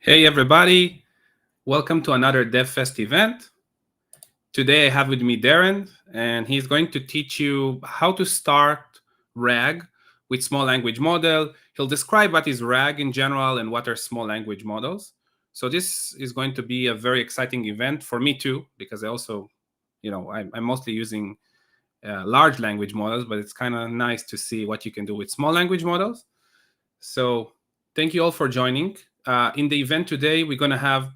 Hey everybody, welcome to another devfest event. Today I have with me Darren, and he's going to teach you how to start RAG with small language model. He'll describe what is RAG in general and what are small language models. So this is going to be a very exciting event for me too, because I also, I'm mostly using large language models, but it's kind of nice to see what you can do with small language models. So thank you all for joining. In the event today, we're going to have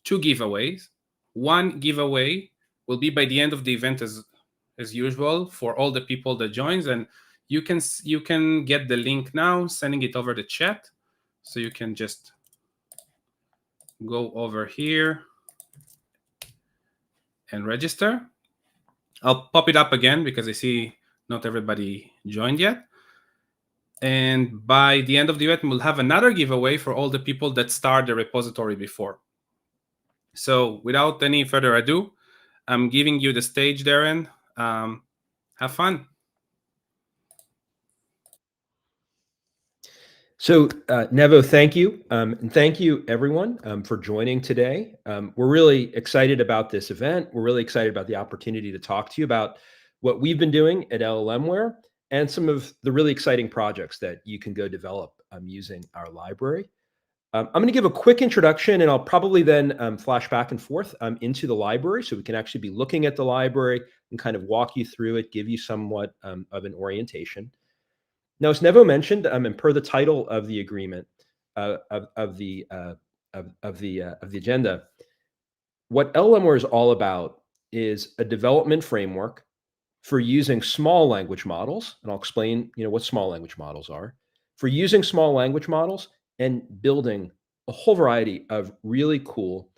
two giveaways. One giveaway will be by the end of the event as usual for all the people that joins, and you can get the link now, sending it over the chat. So you can just go over here and register. I'll pop it up again because I see not everybody joined yet. And by the end of the event, we'll have another giveaway for all the people that start the repository before. So without any further ado, I'm giving you the stage, Darren. Have fun. So, Nevo, thank you. And thank you, everyone, for joining today. We're really excited about this event. We're really excited about the opportunity to talk to you about what we've been doing at LLMware and some of the really exciting projects that you can go develop using our library. I'm going to give a quick introduction, and I'll probably then flash back and forth into the library so we can actually be looking at the library and kind of walk you through it, give you somewhat of an orientation. Now, as Nevo mentioned, and per the title of the agreement of the agenda, what LLMware is all about is a development framework for using small language models, and I'll explain, what small language models are, for using small language models and building a whole variety of really cool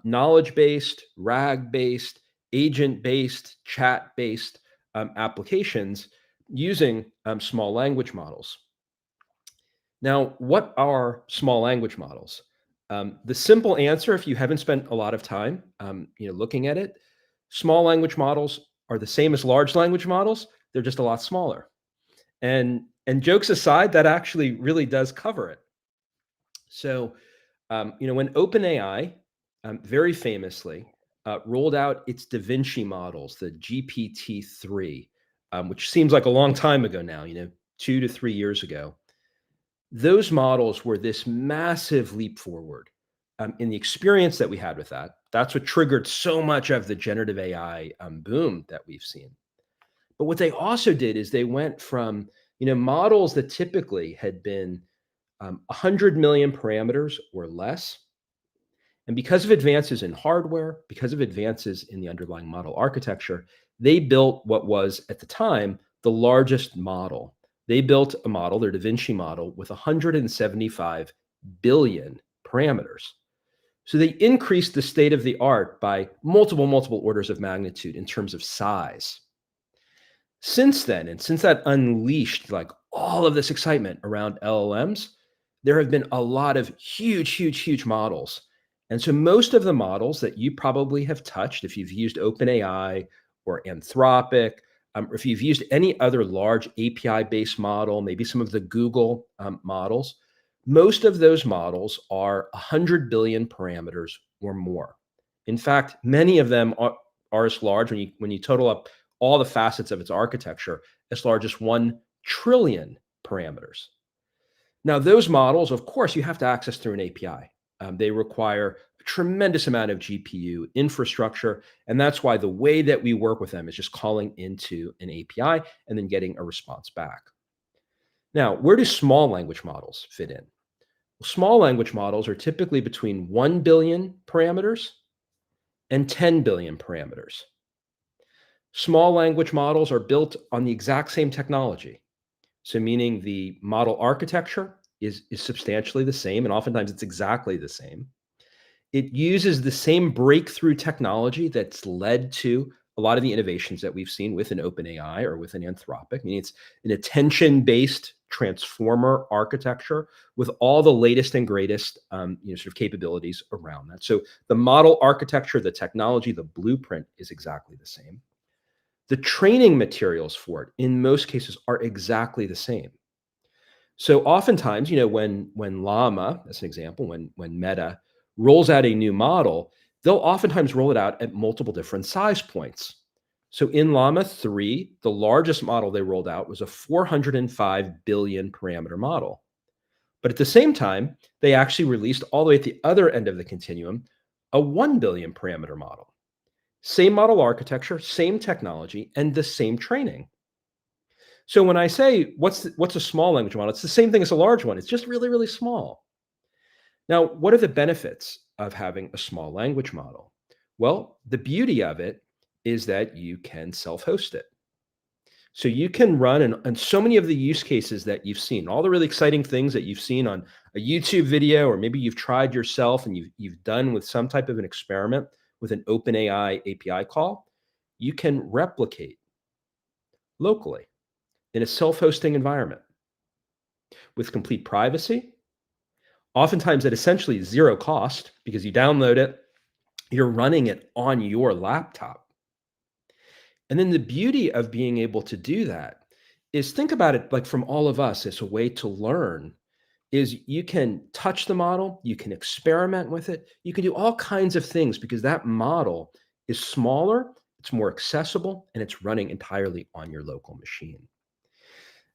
knowledge-based, RAG-based, agent-based, chat-based applications using small language models. Now, what are small language models? The simple answer, if you haven't spent a lot of time, looking at it, small language models are the same as large language models. They're just a lot smaller. And jokes aside, that actually really does cover it. So, when OpenAI very famously rolled out its Da Vinci models, the GPT-3, which seems like a long time ago now, 2 to 3 years ago, those models were this massive leap forward in the experience that we had with that. That's what triggered so much of the generative AI boom that we've seen. But what they also did is they went from models that typically had been 100 million parameters or less. And because of advances in hardware, because of advances in the underlying model architecture, they built what was at the time the largest model. They built a model, their Da Vinci model, with 175 billion parameters. So they increased the state of the art by multiple orders of magnitude in terms of size. Since then, and since that unleashed like all of this excitement around LLMs, there have been a lot of huge models. And so most of the models that you probably have touched, if you've used OpenAI or Anthropic, or if you've used any other large API-based model, maybe some of the Google models, most of those models are 100 billion parameters or more. In fact, many of them are as large when you total up all the facets of its architecture, as large as 1 trillion parameters. Now, those models, of course, you have to access through an API. They require a tremendous amount of GPU infrastructure, and that's why the way that we work with them is just calling into an API and then getting a response back. Now, where do small language models fit in? Well, small language models are typically between 1 billion parameters and 10 billion parameters. Small language models are built on the exact same technology. So meaning the model architecture is substantially the same, and oftentimes it's exactly the same. It uses the same breakthrough technology that's led to a lot of the innovations that we've seen with an OpenAI or with an Anthropic. I mean, it's an attention-based transformer architecture with all the latest and greatest sort of capabilities around that. So the model architecture, the technology, the blueprint is exactly the same. The training materials for it, in most cases, are exactly the same. So oftentimes, when Llama, as an example, when Meta rolls out a new model, they'll oftentimes roll it out at multiple different size points. So in Llama 3, the largest model they rolled out was a 405 billion parameter model. But at the same time, they actually released all the way at the other end of the continuum a 1 billion parameter model. Same model architecture, same technology, and the same training. So when I say what's a small language model, it's the same thing as a large one. It's just really, really small. Now, what are the benefits of having a small language model? Well, the beauty of it is that you can self-host it. So you can run and so many of the use cases that you've seen, all the really exciting things that you've seen on a YouTube video, or maybe you've tried yourself and you've done with some type of an experiment with an OpenAI API call, you can replicate locally in a self-hosting environment with complete privacy, oftentimes at essentially zero cost because you download it, you're running it on your laptop. And then the beauty of being able to do that is, think about it like from all of us as a way to learn, is you can touch the model, you can experiment with it, you can do all kinds of things because that model is smaller, it's more accessible, and it's running entirely on your local machine.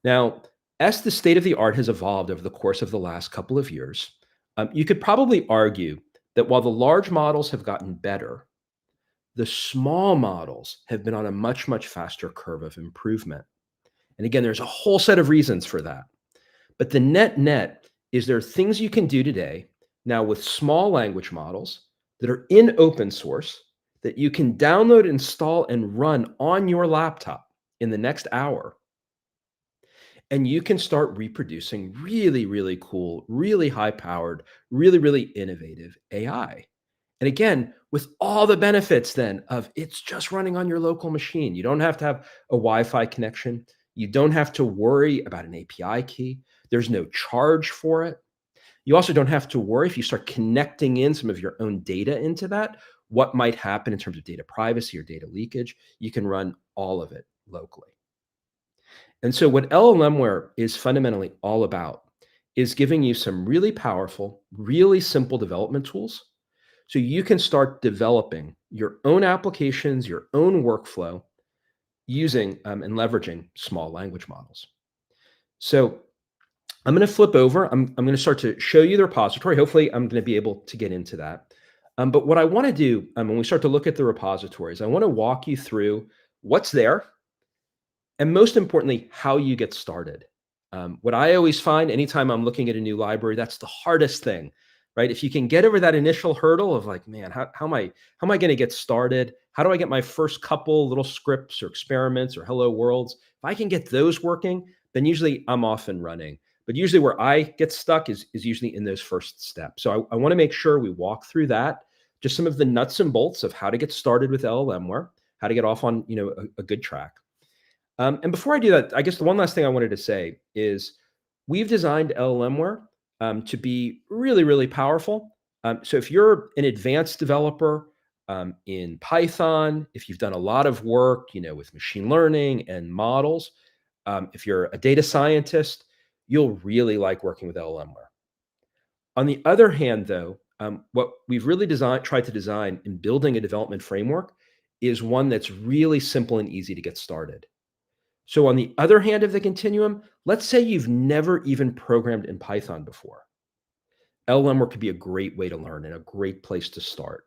Now, as the state of the art has evolved over the course of the last couple of years, you could probably argue that while the large models have gotten better, the small models have been on a much, much faster curve of improvement. And again, there's a whole set of reasons for that. But the net is there are things you can do today now with small language models that are in open source that you can download, install, and run on your laptop in the next hour. And you can start reproducing really, really cool, really high powered, really, really innovative AI. And again, with all the benefits then of it's just running on your local machine. You don't have to have a Wi-Fi connection. You don't have to worry about an API key. There's no charge for it. You also don't have to worry if you start connecting in some of your own data into that, what might happen in terms of data privacy or data leakage. You can run all of it locally. And so what LLMware is fundamentally all about is giving you some really powerful, really simple development tools so you can start developing your own applications, your own workflow using and leveraging small language models. So I'm going to flip over. I'm going to start to show you the repository. Hopefully, I'm going to be able to get into that. But what I want to do when we start to look at the repositories, I want to walk you through what's there, and most importantly, how you get started. What I always find anytime I'm looking at a new library, that's the hardest thing, right? If you can get over that initial hurdle of like, man, how am I going to get started? How do I get my first couple little scripts or experiments or hello worlds? If I can get those working, then usually I'm off and running. But usually where I get stuck is usually in those first steps. So I want to make sure we walk through that, just some of the nuts and bolts of how to get started with LLMware, how to get off on a good track. And before I do that, I guess the one last thing I wanted to say is we've designed LLMware to be really, really powerful. So if you're an advanced developer in Python, if you've done a lot of work, with machine learning and models, if you're a data scientist, you'll really like working with LLMware. On the other hand, though, what we've really tried to design in building a development framework is one that's really simple and easy to get started. So on the other hand of the continuum, let's say you've never even programmed in Python before. LLMware could be a great way to learn and a great place to start.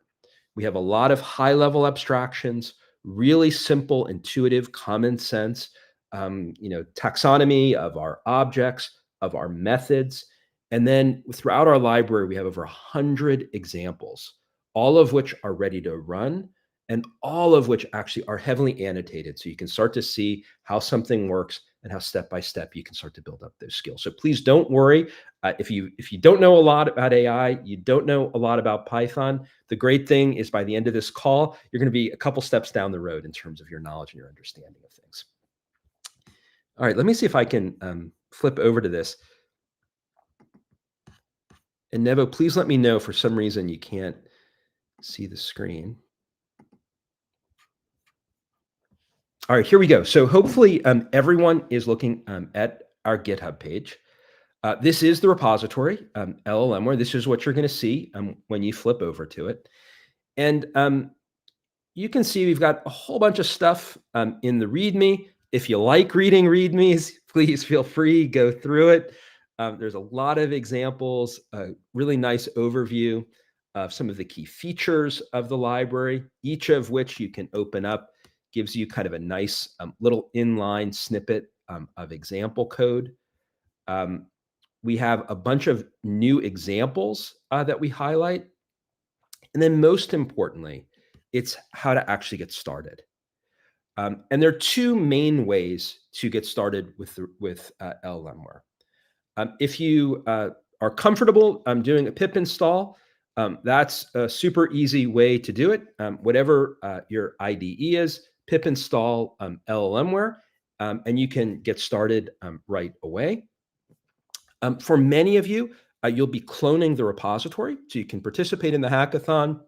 We have a lot of high-level abstractions, really simple, intuitive, common sense, taxonomy of our objects, of our methods. And then throughout our library, we have over 100 examples, all of which are ready to run and all of which actually are heavily annotated. So you can start to see how something works and how step-by-step you can start to build up those skills. So please don't worry. If you don't know a lot about AI, you don't know a lot about Python, the great thing is by the end of this call, you're going to be a couple steps down the road in terms of your knowledge and your understanding of things. All right, let me see if I can flip over to this. And Nevo, please let me know for some reason you can't see the screen. All right, here we go. So hopefully everyone is looking at our GitHub page. This is the repository, LLMware. This is what you're going to see when you flip over to it. And you can see we've got a whole bunch of stuff in the README. If you like reading READMEs, please feel free, go through it. There's a lot of examples, a really nice overview of some of the key features of the library, each of which you can open up, gives you kind of a nice little inline snippet of example code. We have a bunch of new examples that we highlight. And then most importantly, it's how to actually get started. And there are two main ways to get started with LLMware. If you are comfortable doing a pip install, that's a super easy way to do it. Whatever your IDE is, pip install LLMware, and you can get started right away. For many of you, you'll be cloning the repository, so you can participate in the hackathon.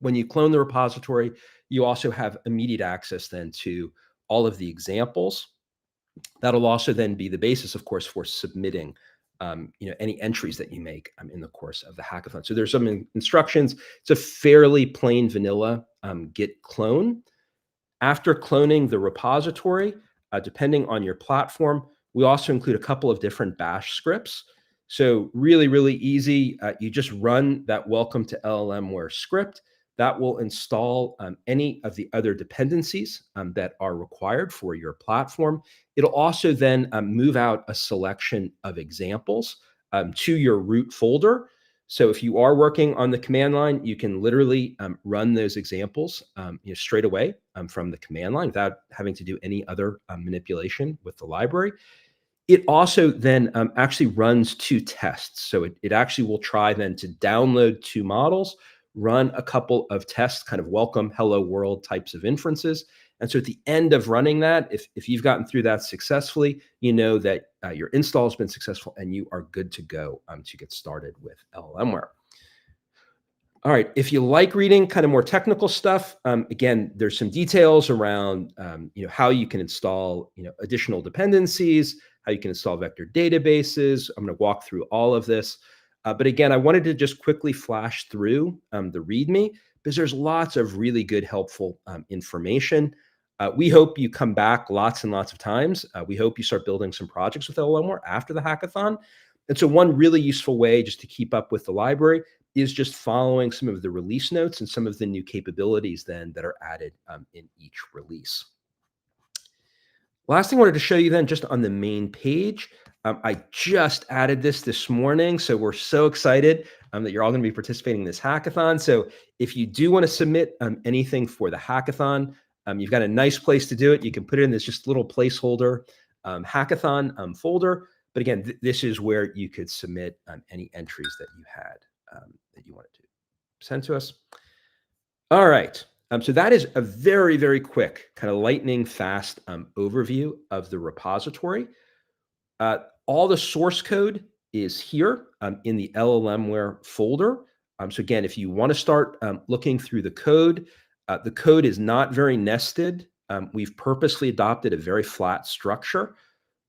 When you clone the repository, you also have immediate access then to all of the examples. That'll also then be the basis, of course, for submitting any entries that you make in the course of the hackathon. So there's some instructions. It's a fairly plain vanilla Git clone. After cloning the repository, depending on your platform, we also include a couple of different bash scripts. So really, really easy. You just run that welcome to LLMware script. That will install any of the other dependencies that are required for your platform. It'll also then move out a selection of examples to your root folder. So if you are working on the command line, you can literally run those examples straight away from the command line without having to do any other manipulation with the library. It also then actually runs two tests. So it actually will try then to download two models, run a couple of tests, kind of welcome, hello world types of inferences. And so at the end of running that, if you've gotten through that successfully, you know that your install has been successful and you are good to go to get started with LLMware. All right, if you like reading kind of more technical stuff, again, there's some details around how you can install additional dependencies, how you can install vector databases. I'm going to walk through all of this. But again, I wanted to just quickly flash through the README because there's lots of really good, helpful information. We hope you come back lots and lots of times. We hope you start building some projects with LLMware after the hackathon. And so one really useful way just to keep up with the library is just following some of the release notes and some of the new capabilities then that are added in each release. Last thing I wanted to show you then, just on the main page, I just added this morning. So we're so excited that you're all going to be participating in this hackathon. So if you do want to submit anything for the hackathon, you've got a nice place to do it. You can put it in this just little placeholder hackathon folder. But again, this is where you could submit any entries that you had that you wanted to send to us. All right. So that is a very, very quick, kind of lightning fast overview of the repository. All the source code is here in the LLMware folder. So again, if you want to start looking through the code is not very nested. We've purposely adopted a very flat structure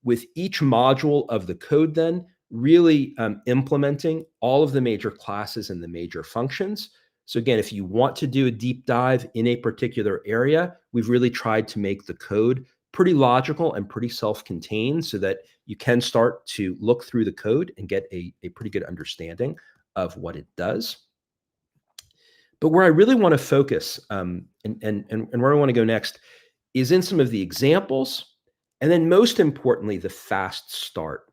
with each module of the code then really implementing all of the major classes and the major functions. So again, if you want to do a deep dive in a particular area, we've really tried to make the code pretty logical and pretty self-contained so that you can start to look through the code and get a pretty good understanding of what it does. But where I really want to focus and where I want to go next is in some of the examples, and then most importantly, the fast start.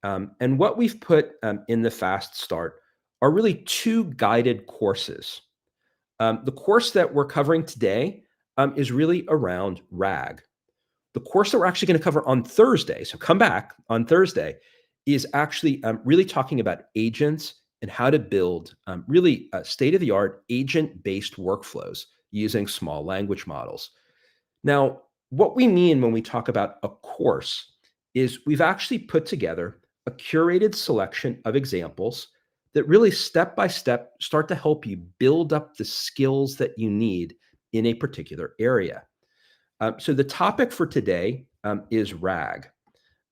And what we've put in the fast start are really two guided courses. The course that we're covering today is really around RAG. The course that we're actually going to cover on Thursday, so come back on Thursday, is actually really talking about agents and how to build really state-of-the-art agent-based workflows using small language models. Now, what we mean when we talk about a course is we've actually put together a curated selection of examples that really step-by-step start to help you build up the skills that you need in a particular area. So the topic for today is RAG.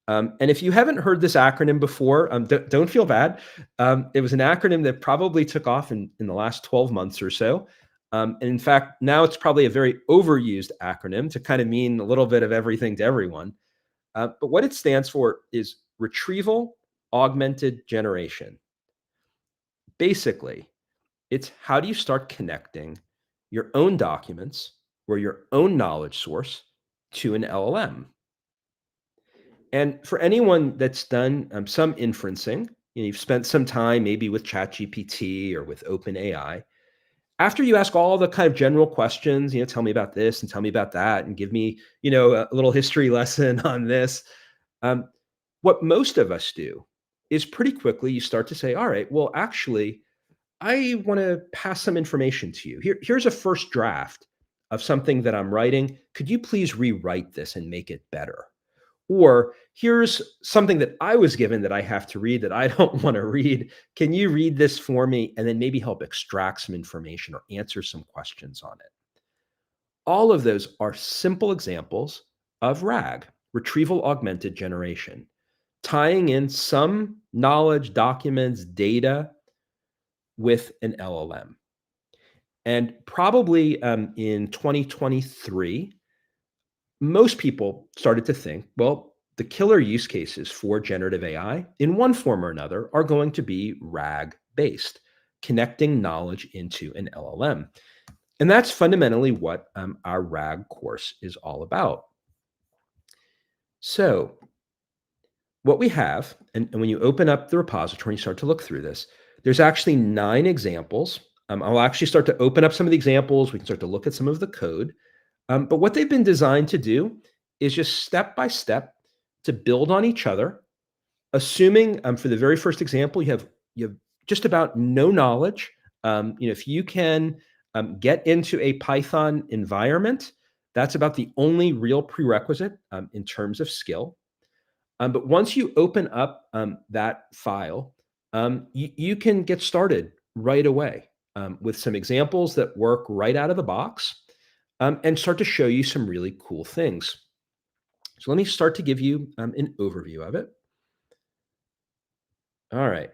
And if you haven't heard this acronym before, don't feel bad. It was an acronym that probably took off in the last 12 months or so. And in fact, now it's probably a very overused acronym to kind of mean a little bit of everything to everyone. But what it stands for is Retrieval Augmented Generation. Basically, it's how do you start connecting your own documents or your own knowledge source to an LLM? And for anyone that's done some inferencing, you've spent some time maybe with ChatGPT or with OpenAI. After you ask all the kind of general questions, tell me about this and tell me about that, and give me, a little history lesson on this. Um, what most of us do is pretty quickly you start to say, all right, well, actually, I want to pass some information to you. Here's a first draft of something that I'm writing. Could you please rewrite this and make it better? Or here's something that I was given that I have to read that I don't want to read. Can you read this for me and then maybe help extract some information or answer some questions on it? All of those are simple examples of RAG, retrieval augmented generation, tying in some knowledge, documents, data with an LLM. And probably in 2023, most people started to think, well, the killer use cases for generative AI in one form or another are going to be RAG based, connecting knowledge into an LLM. And that's fundamentally what our RAG course is all about. So, what we have, and when you open up the repository and start to look through this, there's actually 9 examples. I'll actually start to open up some of the examples. We can start to look at some of the code. But what they've been designed to do is just step by step to build on each other, assuming for the very first example, you have just about no knowledge. If you can get into a Python environment, that's about the only real prerequisite in terms of skill. But once you open up that file, you can get started right away with some examples that work right out of the box and start to show you some really cool things. So let me start to give you an overview of it. All right.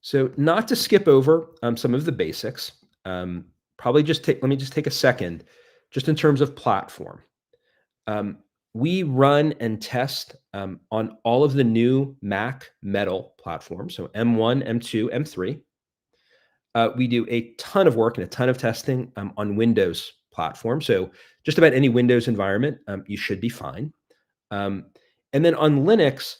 So not to skip over some of the basics, let me just take a second, just in terms of platform. We run and test on all of the new Mac Metal platforms, so M1, M2, M3. We do a ton of work and a ton of testing on Windows platform. So just about any Windows environment, you should be fine. And then on Linux,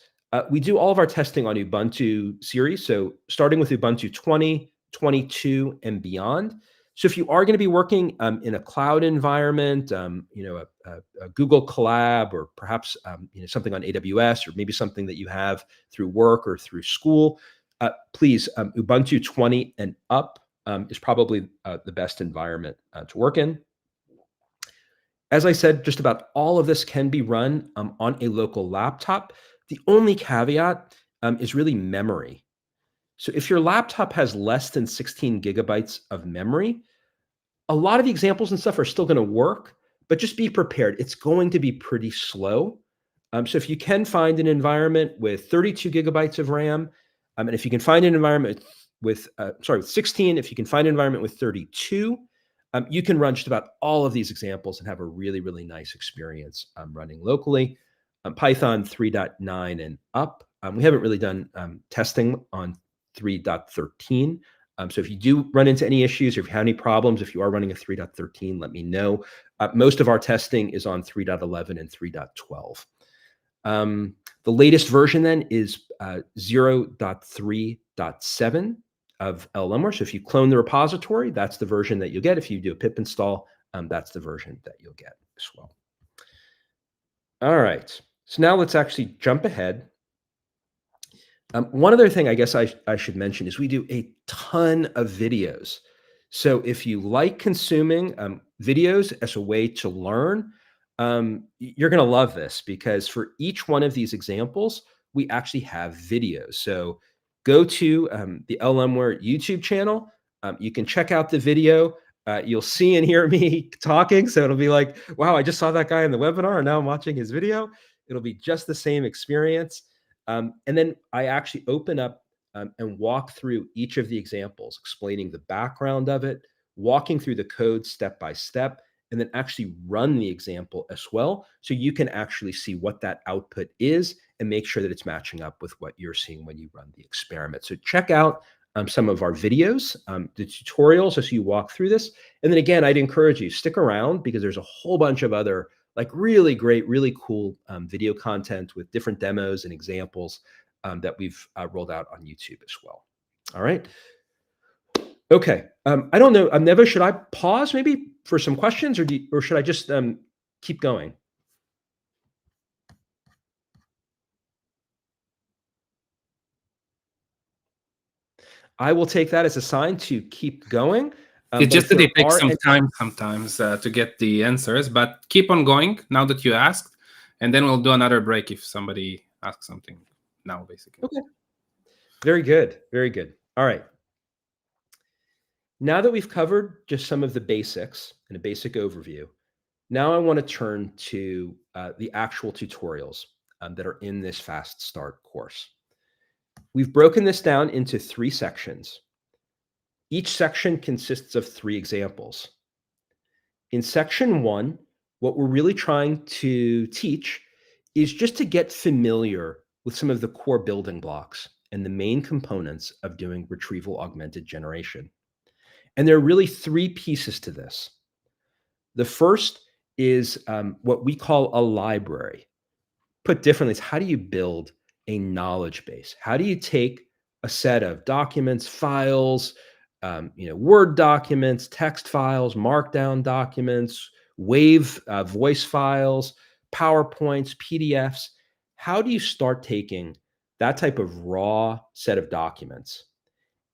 we do all of our testing on Ubuntu series. So starting with Ubuntu 20, 22, and beyond. So if you are going to be working in a cloud environment, a Google Collab, or perhaps something on AWS, or maybe something that you have through work or through school, please, Ubuntu 20 and up is probably the best environment to work in. As I said, just about all of this can be run on a local laptop. The only caveat is really memory. So if your laptop has less than 16 gigabytes of memory, a lot of the examples and stuff are still going to work, but just be prepared. It's going to be pretty slow. So if you can find an environment with 32 gigabytes of RAM, and if you can find an environment with 16, if you can find an environment with 32, you can run just about all of these examples and have a really, really nice experience running locally. Python 3.9 and up. We haven't really done testing on 3.13. So if you do run into any issues, or if you have any problems, if you are running a 3.13, let me know. Most of our testing is on 3.11 and 3.12. The latest version then is 0.3.7 of LLMware. So if you clone the repository, that's the version that you'll get. If you do a pip install, that's the version that you'll get as well. All right. So now let's actually jump ahead. One other thing I guess I should mention is we do a ton of videos. So if you like consuming videos as a way to learn, you're going to love this, because for each one of these examples, we actually have videos. So go to the LLMware YouTube channel. You can check out the video. You'll see and hear me talking. So it'll be like, wow, I just saw that guy in the webinar and now I'm watching his video. It'll be just the same experience. And then I actually open up and walk through each of the examples, explaining the background of it, walking through the code step by step, and then actually run the example as well. So you can actually see what that output is and make sure that it's matching up with what you're seeing when you run the experiment. So check out some of our videos, the tutorials as you walk through this. And then again, I'd encourage you, stick around because there's a whole bunch of other like really great, really cool video content with different demos and examples that we've rolled out on YouTube as well. All right. Okay. I don't know. Neva, should I pause maybe for some questions, or should I just keep going? I will take that as a sign to keep going. It's But just if that there it takes are some any, time sometimes to get the answers, but keep on going now that you asked, and then we'll do another break if somebody asks something now, basically. okay. Very good. Very good. All right. Now that we've covered just some of the basics and a basic overview, now I want to turn to the actual tutorials that are in this Fast Start course. We've broken this down into 3 sections. Each section consists of 3 examples. In section 1, what we're really trying to teach is just to get familiar with some of the core building blocks and the main components of doing retrieval augmented generation. And there are really 3 pieces to this. The first is what we call a library. Put differently, it's how do you build a knowledge base? How do you take a set of documents, files, Word documents, text files, Markdown documents, Wave voice files, PowerPoints, PDFs? How do you start taking that type of raw set of documents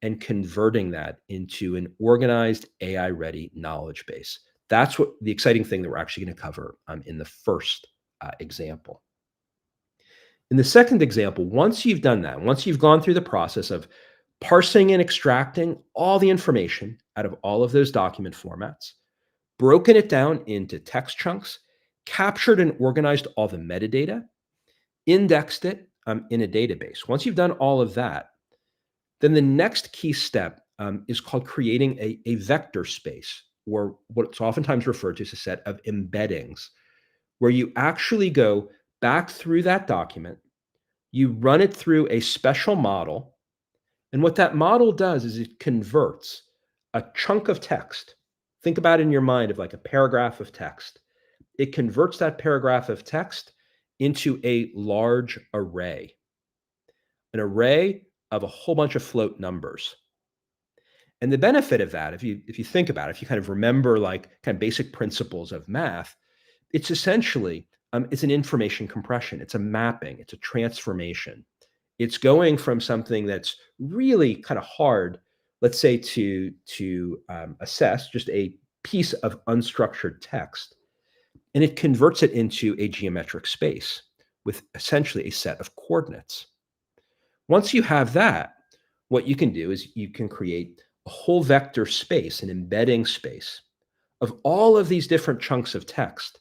and converting that into an organized AI-ready knowledge base? That's what the exciting thing that we're actually going to cover in the first example. In the second example, once you've done that, once you've gone through the process of parsing and extracting all the information out of all of those document formats, broken it down into text chunks, captured and organized all the metadata, indexed it in a database. Once you've done all of that, then the next key step is called creating a vector space, or what's oftentimes referred to as a set of embeddings, where you actually go back through that document, you run it through a special model, and what that model does is it converts a chunk of text. Think about it in your mind of like a paragraph of text. It converts that paragraph of text into a large array, an array of a whole bunch of float numbers. And the benefit of that, if you think about it, if you kind of remember like kind of basic principles of math, it's essentially it's an information compression. It's a mapping. It's a transformation. It's going from something that's really kind of hard, let's say, to assess, just a piece of unstructured text, and it converts it into a geometric space with essentially a set of coordinates. Once you have that, what you can do is you can create a whole vector space, an embedding space of all of these different chunks of text,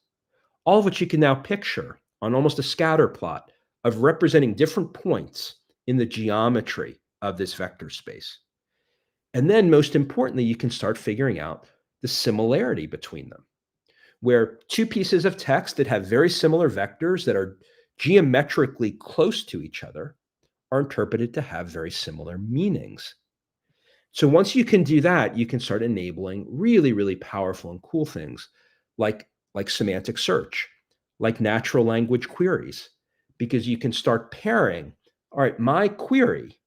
all of which you can now picture on almost a scatter plot of representing different points in the geometry of this vector space. And then most importantly, you can start figuring out the similarity between them, where 2 pieces of text that have very similar vectors that are geometrically close to each other are interpreted to have very similar meanings. So once you can do that, you can start enabling really, really powerful and cool things like semantic search, like natural language queries, because you can start pairing, all right, my query,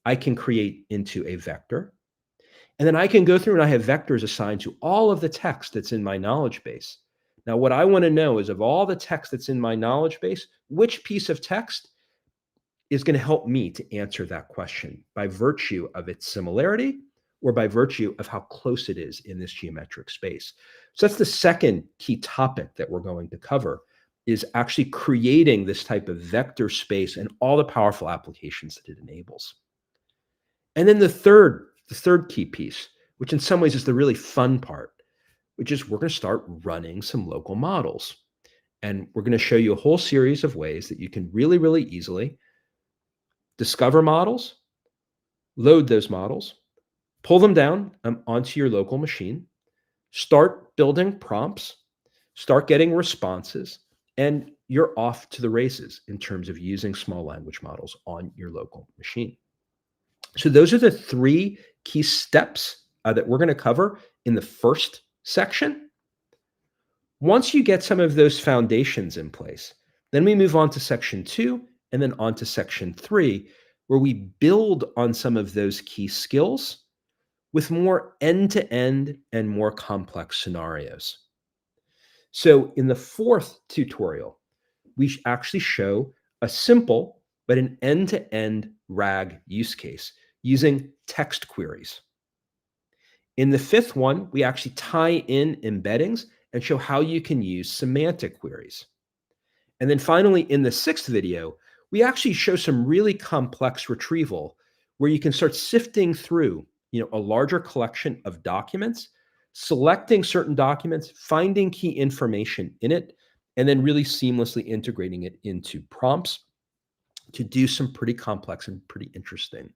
I can create into a vector, and then I can go through and I have vectors assigned to all of the text that's in my knowledge base. Now, what I want to know is of all the text that's in my knowledge base, which piece of text is going to help me to answer that question by virtue of its similarity or by virtue of how close it is in this geometric space. So that's the second key topic that we're going to cover, is actually creating this type of vector space and all the powerful applications that it enables. And then the third key piece, which in some ways is the really fun part, which is we're going to start running some local models. And we're going to show you a whole series of ways that you can really, really easily discover models, load those models, pull them down onto your local machine, start building prompts, start getting responses, and you're off to the races in terms of using small language models on your local machine. So those are the 3 key steps that we're going to cover in the first section. Once you get some of those foundations in place, then we move on to section 2 and then on to section 3, where we build on some of those key skills with more end-to-end and more complex scenarios. So in the 4th tutorial, we actually show a simple but an end-to-end RAG use case using text queries. In the 5th one, we actually tie in embeddings and show how you can use semantic queries. And then finally, in the 6th video, we actually show some really complex retrieval where you can start sifting through, a larger collection of documents, selecting certain documents, finding key information in it, and then really seamlessly integrating it into prompts to do some pretty complex and pretty interesting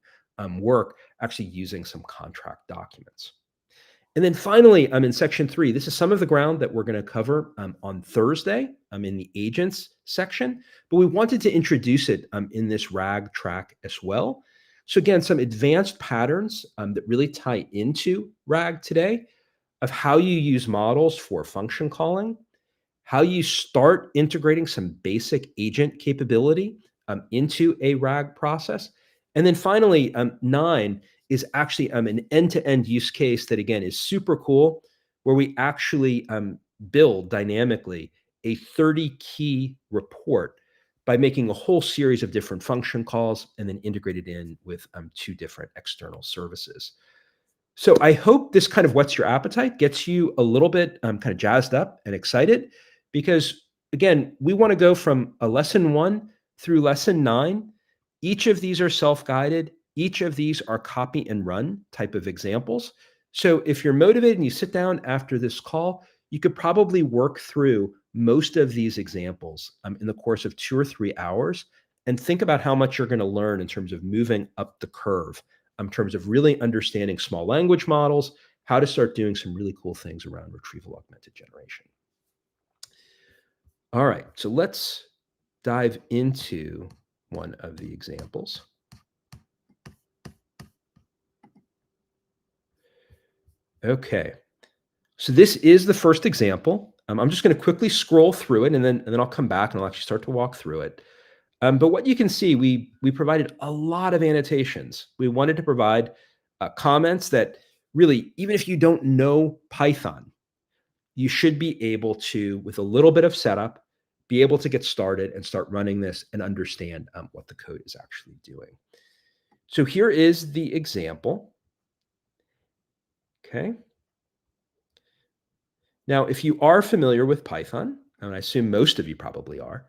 work, actually using some contract documents. And then finally, in section 3, this is some of the ground that we're going to cover on Thursday in the agents section, but we wanted to introduce it in this RAG track as well. So again, some advanced patterns that really tie into RAG today of how you use models for function calling, how you start integrating some basic agent capability into a RAG process. And then finally, 9 is actually an end-to-end use case that, again, is super cool, where we actually build dynamically a 30-key report by making a whole series of different function calls and then integrated in with 2 different external services. So I hope this kind of whets your appetite, gets you a little bit kind of jazzed up and excited, because again, we want to go from a lesson 1 through lesson 9. Each of these are self-guided. Each of these are copy and run type of examples. So if you're motivated and you sit down after this call, you could probably work through most of these examples in the course of 2 or 3 hours and think about how much you're going to learn in terms of moving up the curve, in terms of really understanding small language models, how to start doing some really cool things around retrieval augmented generation. All right, so let's dive into one of the examples. Okay, so this is the first example. I'm just going to quickly scroll through it, and then I'll come back and I'll actually start to walk through it. But what you can see, we provided a lot of annotations. We wanted to provide comments that really, even if you don't know Python, you should be able to, with a little bit of setup, be able to get started and start running this and understand what the code is actually doing. So here is the example. Okay. Now, if you are familiar with Python, and I assume most of you probably are,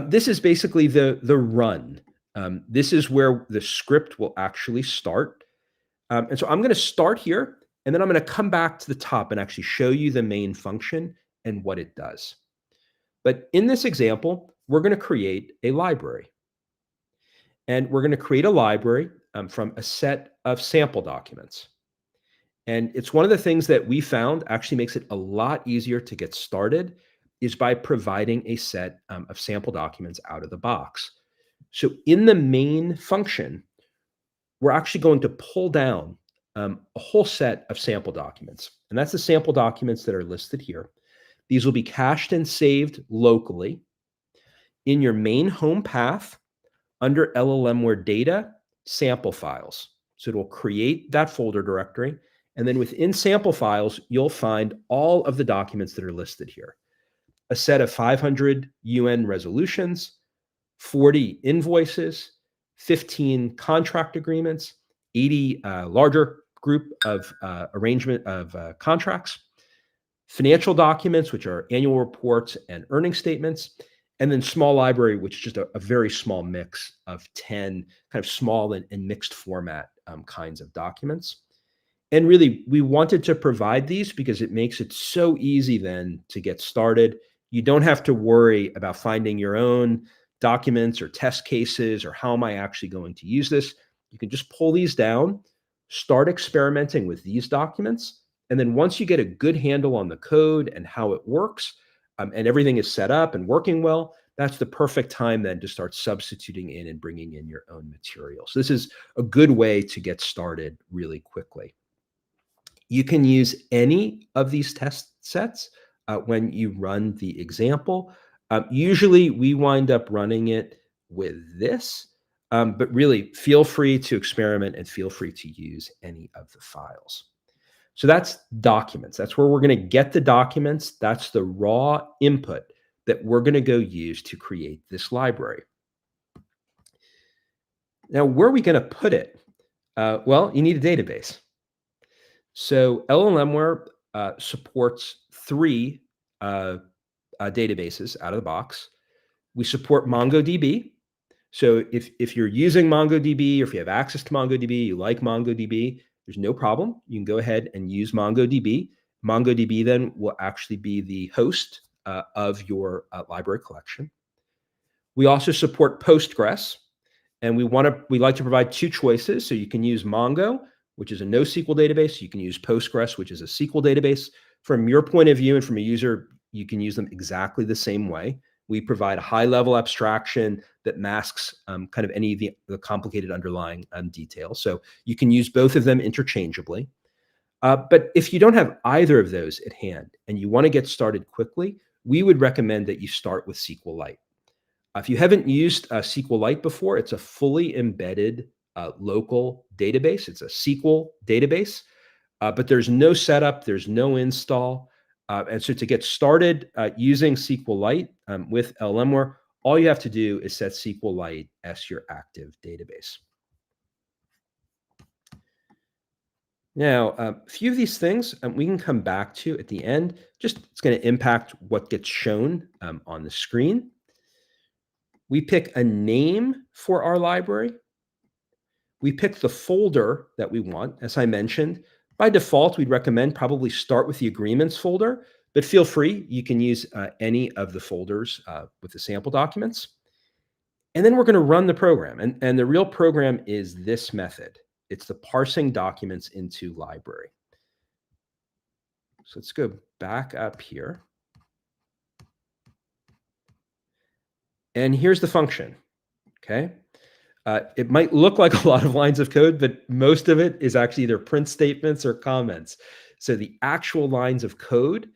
this is basically the run. This is where the script will actually start. And so I'm going to start here, and then I'm going to come back to the top and actually show you the main function and what it does. But in this example, we're going to create a library. And we're going to create a library from a set of sample documents. And it's one of the things that we found actually makes it a lot easier to get started is by providing a set of sample documents out of the box. So in the main function, we're actually going to pull down a whole set of sample documents. And that's the sample documents that are listed here. These will be cached and saved locally in your main home path under LLMware data sample files. So it will create that folder directory. And then within sample files, you'll find all of the documents that are listed here. A set of 500 UN resolutions, 40 invoices, 15 contract agreements, 80 larger group of arrangement of contracts, financial documents, which are annual reports and earning statements, and then small library, which is just a very small mix of 10 kind of small and mixed format kinds of documents. And really, we wanted to provide these because it makes it so easy then to get started. You don't have to worry about finding your own documents or test cases or how am I actually going to use this. You can just pull these down, start experimenting with these documents. And then once you get a good handle on the code and how it works, and everything is set up and working well, that's the perfect time then to start substituting in and bringing in your own material. So this is a good way to get started really quickly. You can use any of these test sets when you run the example. Usually we wind up running it with this, but really feel free to experiment and feel free to use any of the files. So that's documents. That's where we're going to get the documents. That's the raw input that we're going to go use to create this library. Now, where are we going to put it? Well, you need a database. So LLMware supports 3 databases out of the box. We support MongoDB. So if you're using MongoDB or if you have access to MongoDB, you like MongoDB, there's no problem. You can go ahead and use MongoDB. MongoDB then will actually be the host of your library collection. We also support Postgres, and we like to provide 2 choices. So you can use Mongo, which is a NoSQL database. You can use Postgres, which is a SQL database. From your point of view and from a user, you can use them exactly the same way. We provide a high-level abstraction that masks kind of any of the complicated underlying details. So you can use both of them interchangeably. But if you don't have either of those at hand and you want to get started quickly, we would recommend that you start with SQLite. If you haven't used SQLite before, it's a fully embedded local database. It's a SQL database, but there's no setup, there's no install. And so to get started using SQLite with LLMware, all you have to do is set SQLite as your active database. Now, a few of these things we can come back to at the end. Just it's going to impact what gets shown on the screen. We pick a name for our library. We pick the folder that we want. As I mentioned, by default, we'd recommend probably start with the agreements folder, but feel free. You can use any of the folders with the sample documents. And then we're going to run the program. And the real program is this method. It's the parsing documents into library. So let's go back up here. And here's the function, okay? It might look like a lot of lines of code, but most of it is actually either print statements or comments. So the actual lines of code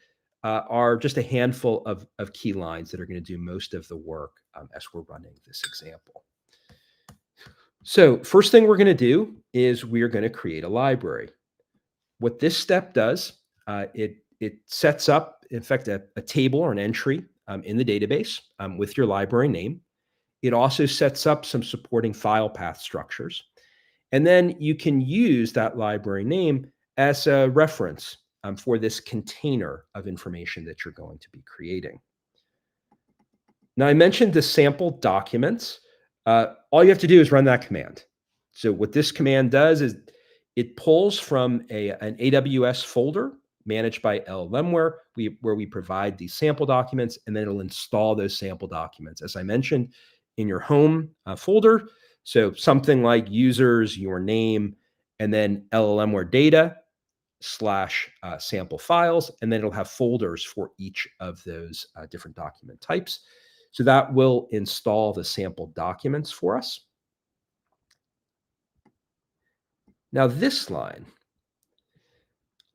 are just a handful of key lines that are going to do most of the work as we're running this example. So first thing we're going to do is we're going to create a library. What this step does, it sets up, in fact, a table or an entry in the database with your library name. It also sets up some supporting file path structures. And then you can use that library name as a reference for this container of information that you're going to be creating. Now, I mentioned the sample documents. All you have to do is run that command. So what this command does is it pulls from an AWS folder managed by LLMware, where we provide these sample documents, and then it'll install those sample documents, as I mentioned, in your home folder. So something like users, your name, and then LLMware data / sample files, and then it'll have folders for each of those different document types. So that will install the sample documents for us. Now this line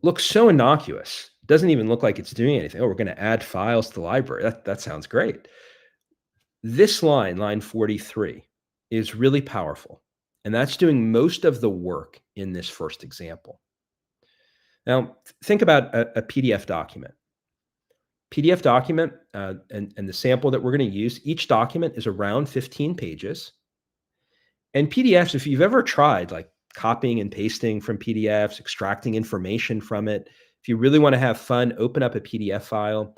looks so innocuous. It doesn't even look like it's doing anything. Oh, we're going to add files to the library. That sounds great. This line, line 43, is really powerful. And that's doing most of the work in this first example. Now, think about a PDF document. PDF document and the sample that we're going to use, each document is around 15 pages. And PDFs, if you've ever tried like copying and pasting from PDFs, extracting information from it, if you really want to have fun, open up a PDF file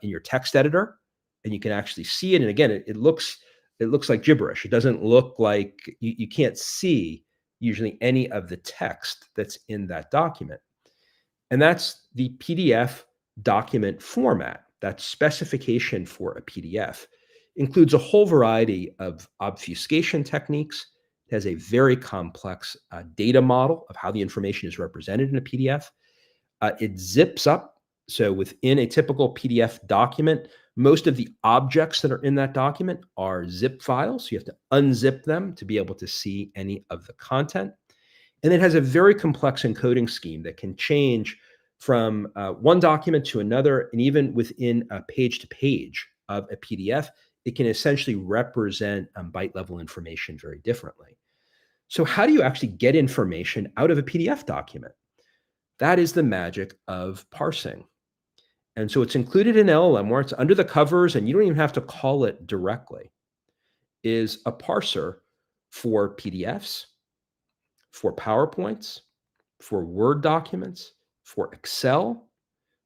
in your text editor, and you can actually see it. And again, it looks like gibberish. It doesn't look like you can't see usually any of the text that's in that document. And that's the PDF document format. that specification for a PDF includes a whole variety of obfuscation techniques. It has a very complex data model of how the information is represented in a PDF. It zips up. So within a typical PDF document, most of the objects that are in that document are zip files. So you have to unzip them to be able to see any of the content. And it has a very complex encoding scheme that can change from one document to another, and even within a page to page of a PDF, it can essentially represent byte level information very differently. So how do you actually get information out of a PDF document? That is the magic of parsing. And so it's included in LLM where it's under the covers and you don't even have to call it directly, is a parser for PDFs, for PowerPoints, for Word documents, for Excel,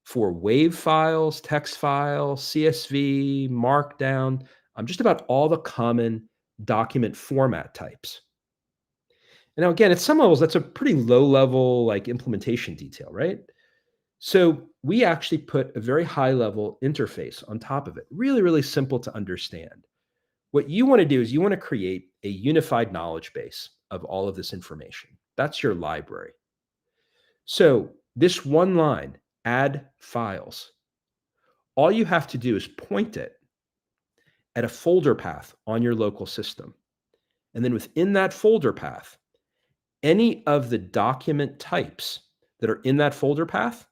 for WAV files, text files, CSV, Markdown, just about all the common document format types. And now, again, at some levels, that's a pretty low level like implementation detail, right? So we actually put a very high level interface on top of it, really, really simple to understand. What you want to do is you want to create a unified knowledge base of all of this information. That's your library. So this one line, add files, all you have to do is point it at a folder path on your local system. And then within that folder path, any of the document types that are in that folder path,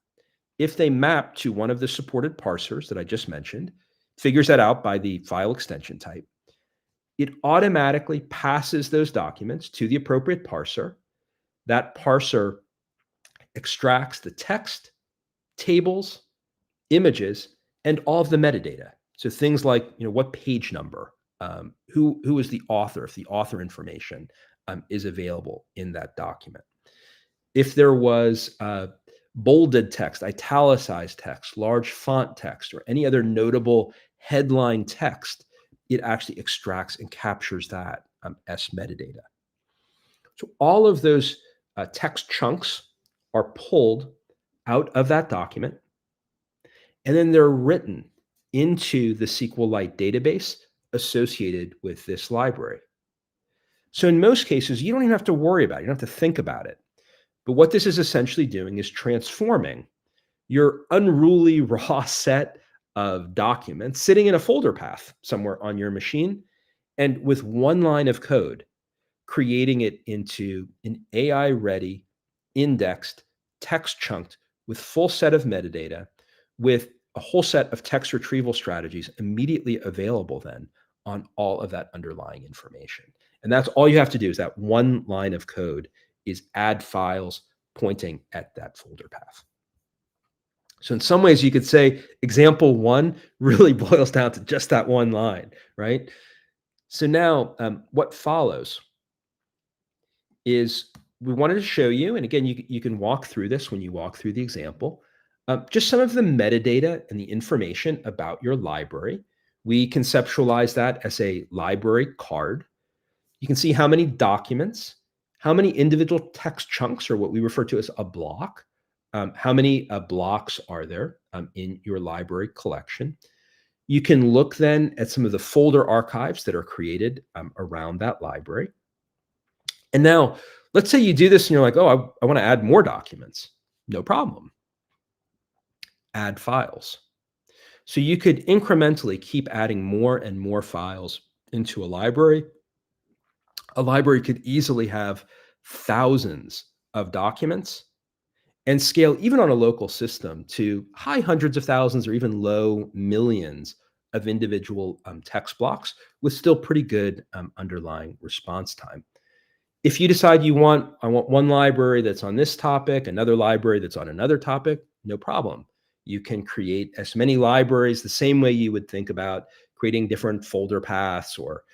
if they map to one of the supported parsers that I just mentioned, figures that out by the file extension type, it automatically passes those documents to the appropriate parser. That parser extracts the text, tables, images, and all of the metadata. So things like, what page number, who is the author, if the author information is available in that document. If there was bolded text, italicized text, large font text, or any other notable headline text, it actually extracts and captures that as metadata. So all of those text chunks are pulled out of that document, and then they're written into the SQLite database associated with this library. So in most cases, you don't even have to worry about it. You don't have to think about it. But what this is essentially doing is transforming your unruly raw set of documents sitting in a folder path somewhere on your machine, and with one line of code, creating it into an AI-ready, indexed, text chunked with full set of metadata, with a whole set of text retrieval strategies immediately available then on all of that underlying information. And that's all you have to do, is that one line of code is add files pointing at that folder path. So in some ways, you could say example one really boils down to just that one line, right? So now what follows is we wanted to show you, and again, you can walk through this when you walk through the example, just some of the metadata and the information about your library. We conceptualize that as a library card. You can see how many documents, how many individual text chunks, or what we refer to as a block, how many blocks are there in your library collection. You can look then at some of the folder archives that are created around that library. And now, let's say you do this and you're like, oh, I want to add more documents. No problem. Add files. So you could incrementally keep adding more and more files into a library. A library could easily have thousands of documents and scale even on a local system to high hundreds of thousands or even low millions of individual text blocks with still pretty good underlying response time. If you decide I want one library that's on this topic, another library that's on another topic, no problem. You can create as many libraries the same way you would think about creating different folder paths, or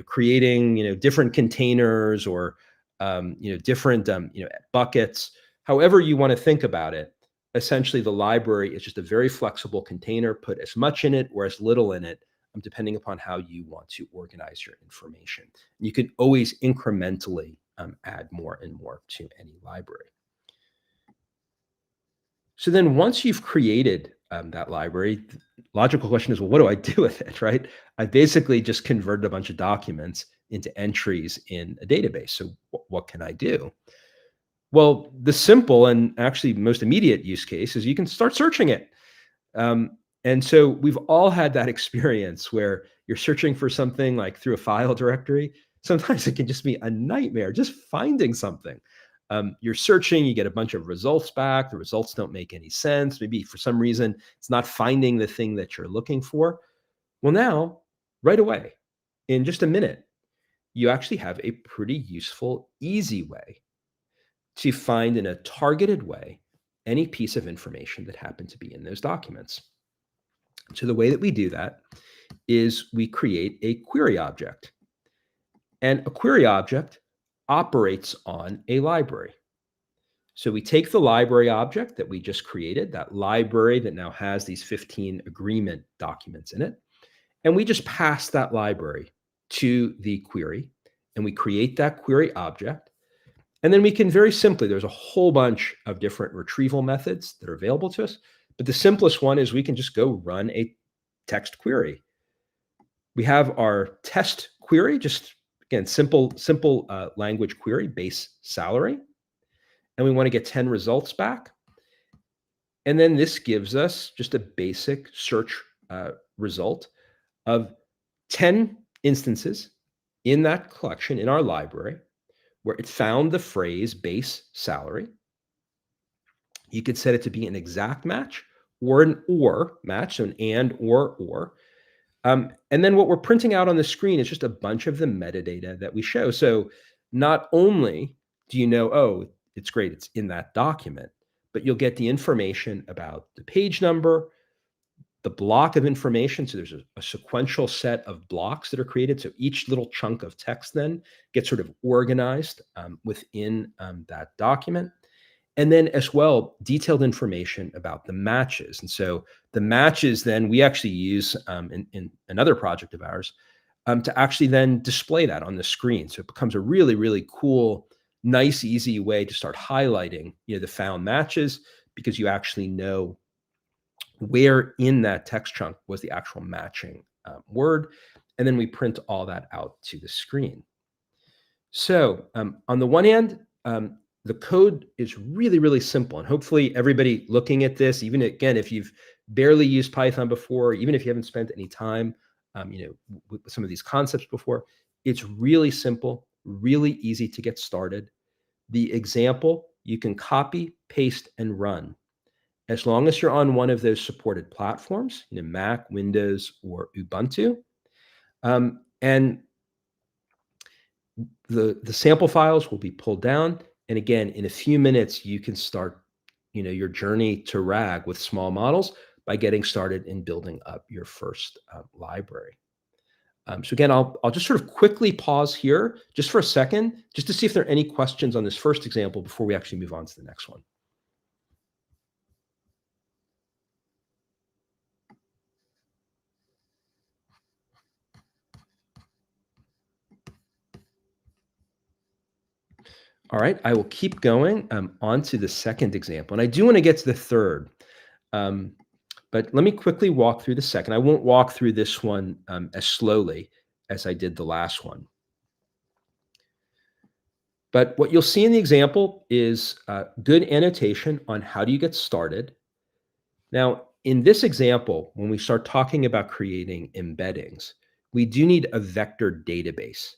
creating different containers, or different buckets. However you want to think about it, essentially the library is just a very flexible container. Put as much in it or as little in it, depending upon how you want to organize your information. You can always incrementally add more and more to any library. So then once you've created that library. The logical question is, well, what do I do with it, right? I basically just converted a bunch of documents into entries in a database. So what can I do? Well, the simple and actually most immediate use case is you can start searching it. And so we've all had that experience where you're searching for something like through a file directory. Sometimes it can just be a nightmare just finding something. You're searching, you get a bunch of results back. The results don't make any sense. Maybe for some reason, it's not finding the thing that you're looking for. Well, now, right away, in just a minute, you actually have a pretty useful, easy way to find in a targeted way any piece of information that happened to be in those documents. So the way that we do that is we create a query object. And a query object operates on a library. So we take the library object that we just created, that library that now has these 15 agreement documents in it, and we just pass that library to the query, and we create that query object. And then we can very simply, there's a whole bunch of different retrieval methods that are available to us, but the simplest one is we can just go run a text query. We have our test query, just again, simple language query, base salary. And we want to get 10 results back. And then this gives us just a basic search result of 10 instances in that collection in our library where it found the phrase base salary. You could set it to be an exact match or an or match, so an and or. And then what we're printing out on the screen is just a bunch of the metadata that we show. So not only do you know, oh, it's great, it's in that document, but you'll get the information about the page number, the block of information. So there's a sequential set of blocks that are created. So each little chunk of text then gets sort of organized within that document. And then as well, detailed information about the matches. And so the matches then we actually use in another project of ours to actually then display that on the screen. So it becomes a really, really cool, nice, easy way to start highlighting, the found matches, because you actually know where in that text chunk was the actual matching word. And then we print all that out to the screen. So on the one hand, the code is really, really simple. And hopefully everybody looking at this, even again, if you've barely used Python before, even if you haven't spent any time, with some of these concepts before, it's really simple, really easy to get started. The example, you can copy, paste, and run. As long as you're on one of those supported platforms, Mac, Windows, or Ubuntu. And the sample files will be pulled down. And again, in a few minutes, you can start, your journey to RAG with small models by getting started in building up your first library. So again, I'll just sort of quickly pause here just for a second, just to see if there are any questions on this first example before we actually move on to the next one. All right, I will keep going on to the second example. And I do want to get to the third, but let me quickly walk through the second. I won't walk through this one as slowly as I did the last one. But what you'll see in the example is good annotation on how do you get started. Now, in this example, when we start talking about creating embeddings, we do need a vector database.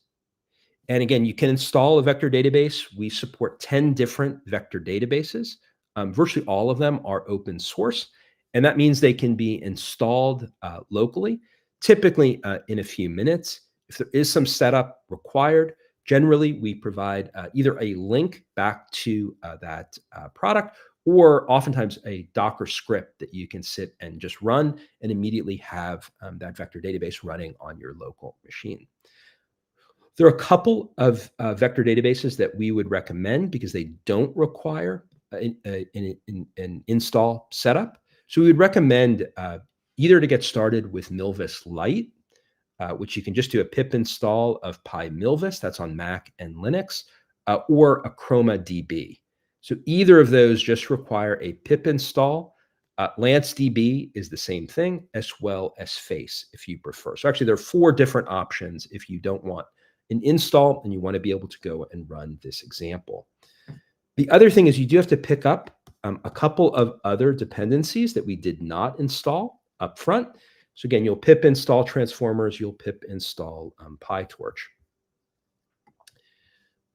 And again, you can install a vector database. We support 10 different vector databases. Virtually all of them are open source. And that means they can be installed locally, typically in a few minutes. If there is some setup required, generally we provide either a link back to that product, or oftentimes a Docker script that you can sit and just run and immediately have that vector database running on your local machine. There are a couple of vector databases that we would recommend because they don't require an install setup. So we would recommend either to get started with Milvus Lite, which you can just do a pip install of PyMilvus, that's on Mac and Linux, or a Chroma DB. So either of those just require a pip install LanceDB is the same thing, as well as Face if you prefer. So actually, there are 4 different options if you don't want an install and you want to be able to go and run this example. The other thing is you do have to pick up a couple of other dependencies that we did not install up front. So again, you'll pip install transformers, you'll pip install PyTorch.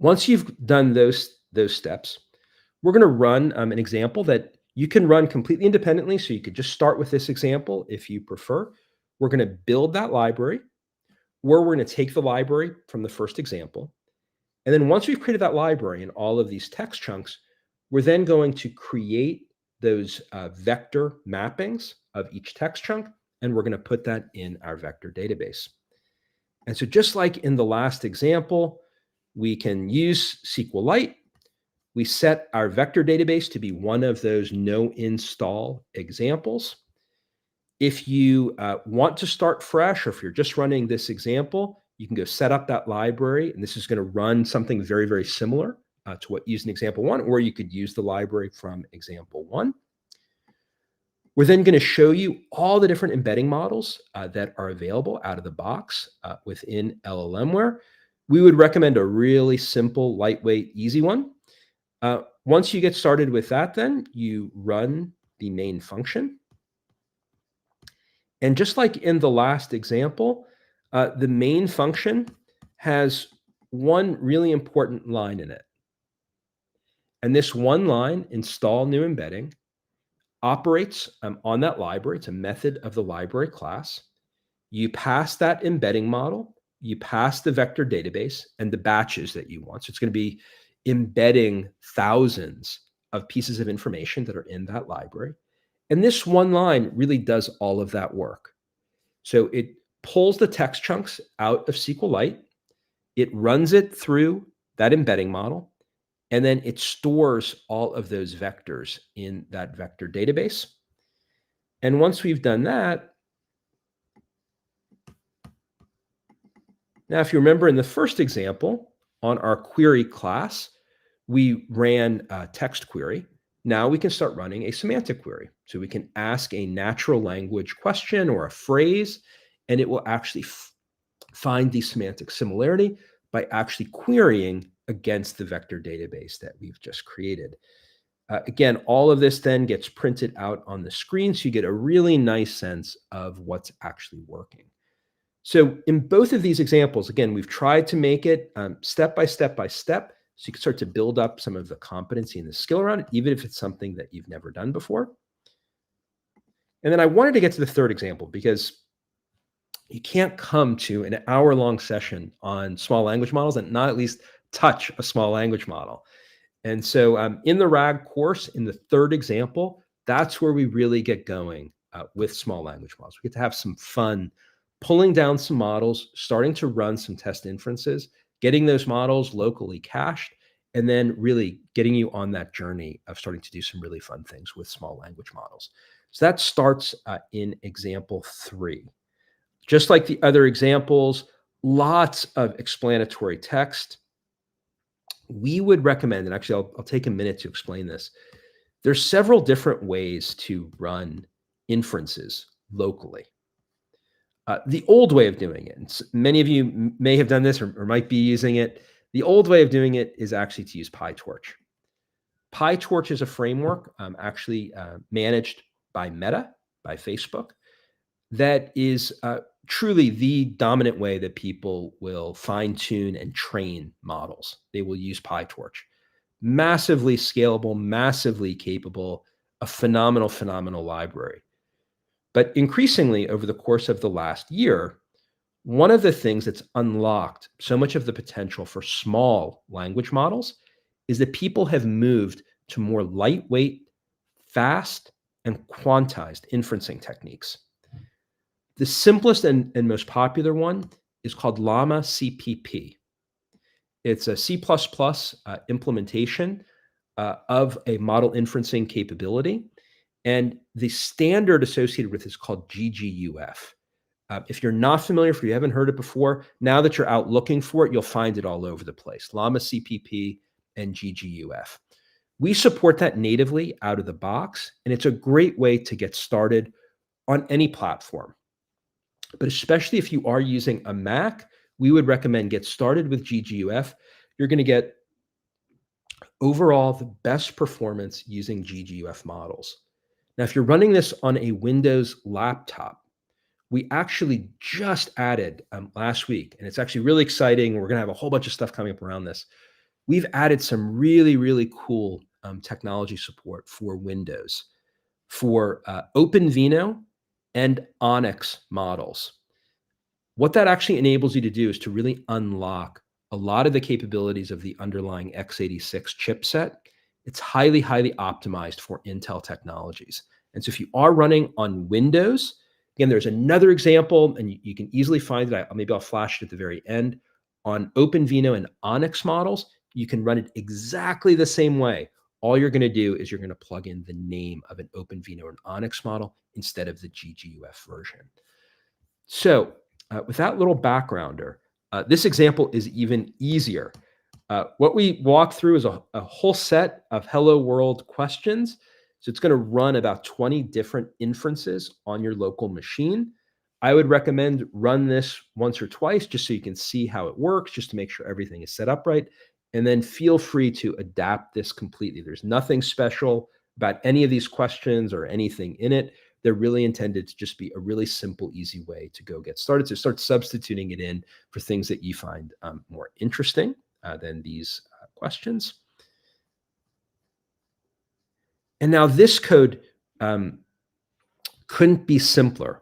Once you've done those steps, we're going to run an example that you can run completely independently. So you could just start with this example if you prefer. We're going to build that library, where we're going to take the library from the first example. And then once we've created that library and all of these text chunks, we're then going to create those vector mappings of each text chunk, and we're going to put that in our vector database. And so just like in the last example, we can use SQLite. We set our vector database to be one of those no install examples. If you want to start fresh, or if you're just running this example, you can go set up that library, and this is going to run something very, very similar to what used in example 1, or you could use the library from example 1. We're then going to show you all the different embedding models that are available out of the box within LLMware. We would recommend a really simple, lightweight, easy one. Once you get started with that, then you run the main function. And just like in the last example, the main function has one really important line in it. And this one line, install new embedding, operates on that library. It's a method of the library class. You pass that embedding model, you pass the vector database and the batches that you want. So it's going to be embedding thousands of pieces of information that are in that library. And this one line really does all of that work. So it pulls the text chunks out of SQLite, it runs it through that embedding model, and then it stores all of those vectors in that vector database. And once we've done that, now if you remember in the first example, on our query class, we ran a text query. Now we can start running a semantic query. So we can ask a natural language question or a phrase, and it will actually find the semantic similarity by actually querying against the vector database that we've just created. Again, all of this then gets printed out on the screen, so you get a really nice sense of what's actually working. So in both of these examples, again, we've tried to make it step by step by step, so you can start to build up some of the competency and the skill around it, even if it's something that you've never done before. And then I wanted to get to the third example, because you can't come to an hour-long session on small language models and not at least touch a small language model. And so in the RAG course, in the third example, that's where we really get going with small language models. We get to have some fun pulling down some models, starting to run some test inferences, getting those models locally cached, and then really getting you on that journey of starting to do some really fun things with small language models. So that starts in example 3. Just like the other examples, lots of explanatory text. We would recommend, and actually I'll take a minute to explain this. There's several different ways to run inferences locally. The old way of doing it, and many of you may have done this or might be using it. The old way of doing it is actually to use PyTorch. PyTorch is a framework actually managed by Meta, by Facebook, that is truly the dominant way that people will fine-tune and train models. They will use PyTorch. Massively scalable, massively capable, a phenomenal, phenomenal library. But increasingly over the course of the last year, one of the things that's unlocked so much of the potential for small language models is that people have moved to more lightweight, fast, and quantized inferencing techniques. The simplest and most popular one is called Llama CPP. It's a C++ implementation of a model inferencing capability. And the standard associated with it is called GGUF. If you're not familiar, if you haven't heard it before, now that you're out looking for it, you'll find it all over the place. Llama CPP and GGUF. We support that natively out of the box, and it's a great way to get started on any platform. But especially if you are using a Mac, we would recommend get started with GGUF. You're going to get overall the best performance using GGUF models. Now, if you're running this on a Windows laptop, we actually just added last week, and it's actually really exciting. We're going to have a whole bunch of stuff coming up around this. We've added some really, really cool technology support for Windows for OpenVINO and Onyx models. What that actually enables you to do is to really unlock a lot of the capabilities of the underlying x86 chipset. It's highly, highly optimized for Intel technologies. And so if you are running on Windows, again, there's another example, and you can easily find it. Maybe I'll flash it at the very end. On OpenVINO and Onyx models, you can run it exactly the same way. All you're going to do is you're going to plug in the name of an OpenVINO and Onyx model instead of the GGUF version. So with that little backgrounder, this example is even easier. What we walk through is a whole set of hello world questions. So it's going to run about 20 different inferences on your local machine. I would recommend run this once or twice just so you can see how it works, just to make sure everything is set up right. And then feel free to adapt this completely. There's nothing special about any of these questions or anything in it. They're really intended to just be a really simple, easy way to go get started. So start substituting it in for things that you find more interesting than these questions. And now this code couldn't be simpler.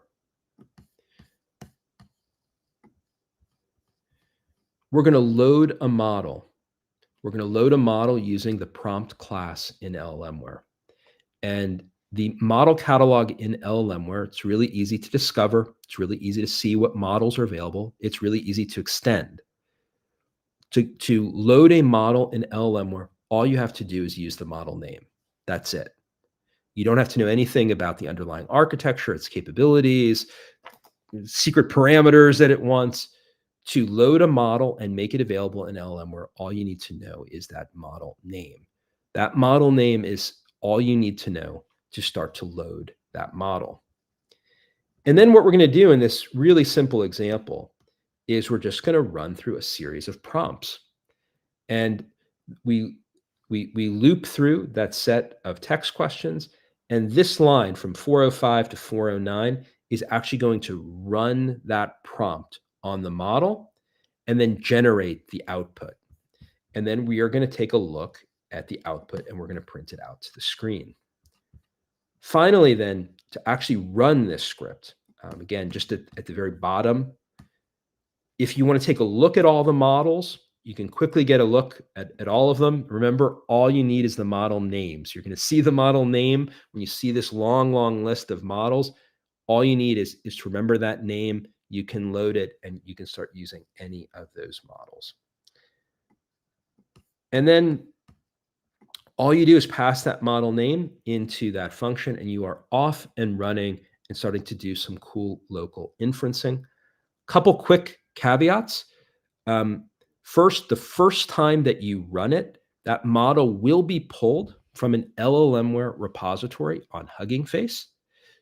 We're going to load a model. We're going to load a model using the prompt class in LLMware. And the model catalog in LLMware, it's really easy to discover. It's really easy to see what models are available. It's really easy to extend. To load a model in LLMware, all you have to do is use the model name. That's it. You don't have to know anything about the underlying architecture, its capabilities, secret parameters that it wants. To load a model and make it available in LLMware, all you need to know is that model name. That model name is all you need to know to start to load that model. And then what we're going to do in this really simple example is we're just going to run through a series of prompts. And we loop through that set of text questions. And this line from 405 to 409 is actually going to run that prompt on the model and then generate the output. And then we are going to take a look at the output and we're going to print it out to the screen. Finally, then, to actually run this script, again, just at the very bottom, if you want to take a look at all the models, you can quickly get a look at all of them. Remember, all you need is the model names. You're going to see the model name when you see this long, long list of models. All you need is to remember that name. You can load it and you can start using any of those models. And then all you do is pass that model name into that function and you are off and running and starting to do some cool local inferencing. Couple quick caveats. First, the first time that you run it, that model will be pulled from an LLMware repository on Hugging Face.